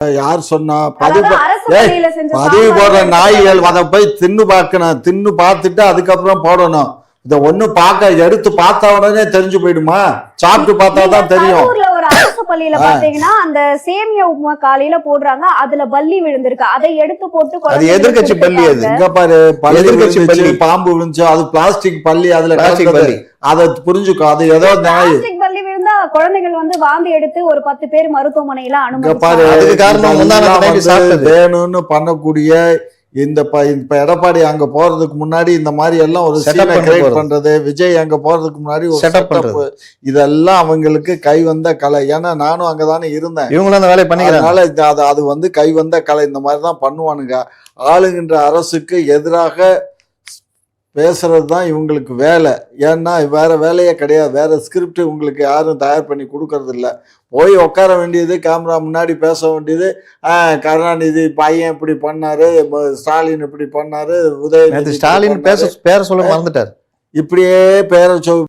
யார் சொன்னா? பதிவு போடுற நாய்கள் அதை போய் தின்னு பார்க்கணும், தின்னு பார்த்துட்டு அதுக்கப்புறம் போடணும். இத ஒண்ணு எடுத்து பார்த்த உடனே தெரிஞ்சு போயிடுமா? சாப்பிட்டு பார்த்தா தான் தெரியும். ஒரு அரசு பள்ளியில பாத்தீங்கன்னா அந்த சேமியா உப்புமா காலையில போடுறாங்க, அதுல பல்லி விழுந்திருக்கு, அதை எடுத்து போட்டு அது எதிர்கட்சி பள்ளி. அது இங்க பாரு, எதிர்கட்சி பள்ளி, பாம்பு விழுந்துச்சு, அது பிளாஸ்டிக் பள்ளி, அதுல பள்ளி. அதை புரிஞ்சுக்கோ, அது ஏதோ நாய் பள்ளி விழுந்தா குழந்தைகள் வாந்தி எடுத்து ஒரு 10 பேர் மருத்துவமனையில வேணும்னு பண்ணக்கூடிய இப்ப எடப்பாடி அங்க போறதுக்கு முன்னாடி இந்த மாதிரி எல்லாம் ஒரு சீனை கிரியேட் பண்றது, விஜய் அங்க போறதுக்கு முன்னாடி ஒரு செட்டப், இதெல்லாம் அவங்களுக்கு கை வந்த கலை. ஏன்னா நானும் அங்கதானே இருந்தேன், இவங்களும் அந்த வேலையை பண்ணிக்கிறாங்க. அது கை வந்த கலை. இந்த மாதிரிதான் பண்ணுவானுங்க. ஆளுகின்ற அரசுக்கு எதிராக பேசுறது தான் இவங்களுக்கு வேலை. ஏன்னா வேற வேலையே கிடையாது, வேற ஸ்கிரிப்ட் உங்களுக்கு யாரும் தயார் பண்ணி கொடுக்கறது இல்லை. போய் உட்கார வேண்டியது, கேமரா முன்னாடி பேச வேண்டியது, கருணாநிதி பையன் இப்படி பண்ணாரு, ஸ்டாலின் இப்படி பண்ணாரு, உதயநிதி ஸ்டாலின் பேரை சொல்ல மறந்துட்டார், இப்படியே பேரை